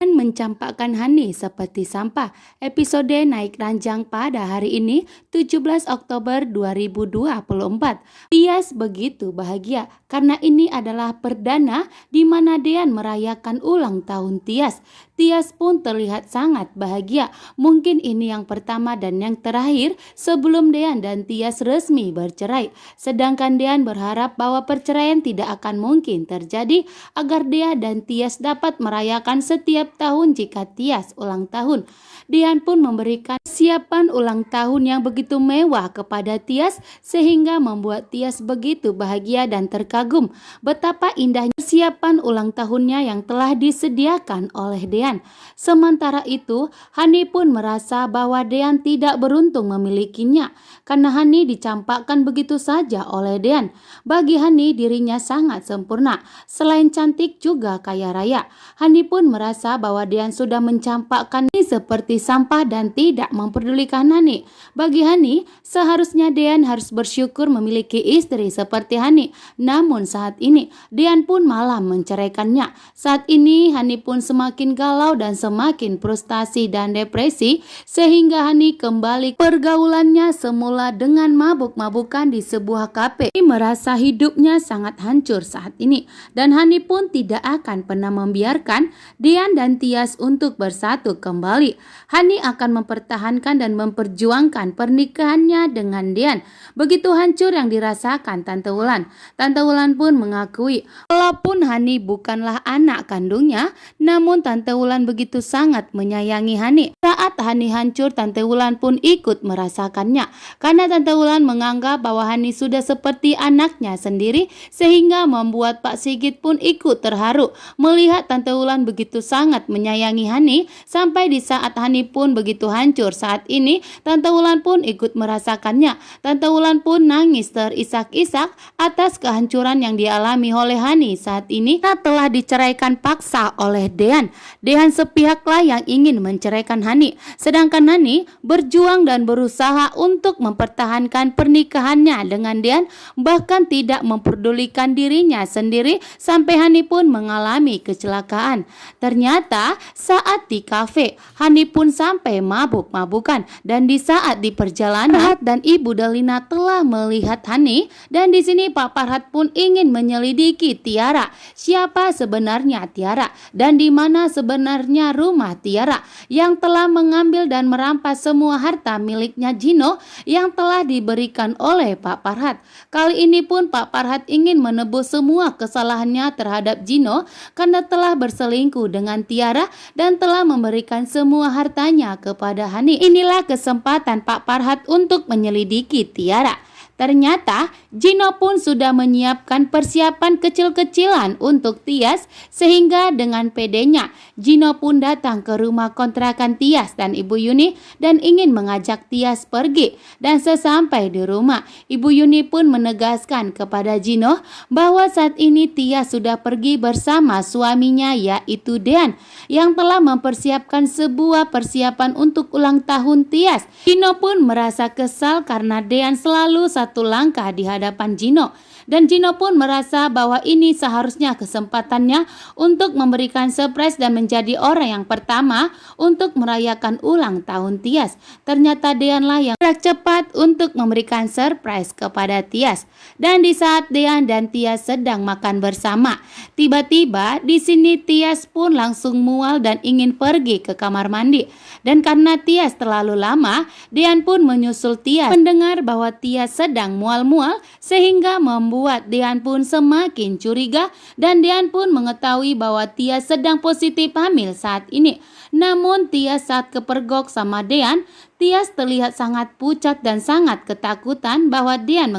Dan mencampakkan Hani seperti sampah. Episode naik ranjang pada hari ini 17 Oktober 2024. Tias begitu bahagia karena ini adalah perdana di mana Dean merayakan ulang tahun Tias. Tias pun terlihat sangat bahagia. Mungkin ini yang pertama dan yang terakhir sebelum Dean dan Tias resmi bercerai. Sedangkan Dean berharap bahwa perceraian tidak akan mungkin terjadi agar Dea dan Tias dapat merayakan setiap tahun jika Tias ulang tahun. Dean pun memberikan persiapan ulang tahun yang begitu mewah kepada Tias sehingga membuat Tias begitu bahagia dan terkagum betapa indahnya persiapan ulang tahunnya yang telah disediakan oleh Dean. Sementara itu, Hani pun merasa bahwa Dean tidak beruntung memilikinya karena Hani dicampakkan begitu saja oleh Dean. Bagi Hani, dirinya sangat sempurna. Selain cantik juga kaya raya. Hani pun merasa bahwa Dean sudah mencampakkan Hani seperti sampah dan tidak memperdulikan Hani. Bagi Hani, seharusnya Dean harus bersyukur memiliki istri seperti Hani. Namun saat ini, Dean pun malah menceraikannya. Saat ini, Hani pun semakin galau dan semakin frustasi dan depresi sehingga Hani kembali pergaulannya semula dengan mabuk-mabukan di sebuah kafe. Hani merasa hidupnya sangat hancur saat ini dan Hani pun tidak akan pernah membiarkan Dean dan Tias untuk bersatu kembali. Hani akan mempertahankan dan memperjuangkan pernikahannya dengan Dean. Begitu hancur yang dirasakan Tante Wulan. Tante Wulan pun mengakui walaupun Hani bukanlah anak kandungnya, namun Tante Wulan begitu sangat menyayangi Hani. Saat Hani hancur, Tante Wulan pun ikut merasakannya karena Tante Wulan menganggap bahwa Hani sudah seperti anaknya sendiri sehingga membuat Pak Sigit pun ikut terharu melihat Tante Wulan begitu sangat menyayangi Hani sampai di saat Hani pun begitu hancur. Saat ini Tante Wulan pun ikut merasakannya. Tante Wulan pun nangis terisak-isak atas kehancuran yang dialami oleh Hani saat ini telah diceraikan paksa oleh Dean. Dean sepihaklah yang ingin menceraikan Hani, sedangkan Hani berjuang dan berusaha untuk mempertahankan pernikahannya dengan Dean, bahkan tidak memperdulikan dirinya sendiri sampai Hani pun mengalami kecelakaan. Ternyata saat di kafe, Hani pun sampai mabuk-mabukan dan di saat di perjalanan Farhat dan Ibu Delina telah melihat Hani dan di sini Pak Farhat pun ingin menyelidiki Tiara. Siapa sebenarnya Tiara dan di mana sebenarnya rumah Tiara yang telah mengambil dan merampas semua harta miliknya Gino yang telah diberikan oleh Pak Farhat. Kali ini pun Pak Farhat ingin menebus semua kesalahannya terhadap Gino karena telah berselingkuh dengan Tiara dan telah memberikan semua hartanya kepada Hani. Inilah kesempatan Pak Farhat untuk menyelidiki Tiara. Ternyata Gino pun sudah menyiapkan persiapan kecil-kecilan untuk Tias sehingga dengan pedenya Gino pun datang ke rumah kontrakan Tias dan Ibu Yuni dan ingin mengajak Tias pergi. Dan sesampai di rumah, Ibu Yuni pun menegaskan kepada Gino bahwa saat ini Tias sudah pergi bersama suaminya yaitu Dean yang telah mempersiapkan sebuah persiapan untuk ulang tahun Tias. Gino pun merasa kesal karena Dean selalu satu langkah di hadapan Gino dan Gino pun merasa bahwa ini seharusnya kesempatannya untuk memberikan surprise dan menjadi orang yang pertama untuk merayakan ulang tahun Tias. Ternyata Dean lah yang gerak cepat untuk memberikan surprise kepada Tias. Dan di saat Dean dan Tias sedang makan bersama, tiba-tiba di sini Tias pun langsung mual dan ingin pergi ke kamar mandi. Dan karena Tias terlalu lama, Dean pun menyusul Tias. Mendengar bahwa Tias sedang mual-mual sehingga membuat Dean pun semakin curiga dan Dean pun mengetahui bahwa Tias sedang positif hamil saat ini. Namun Tias saat kepergok sama Dean, Tias terlihat sangat pucat dan sangat ketakutan bahwa Dean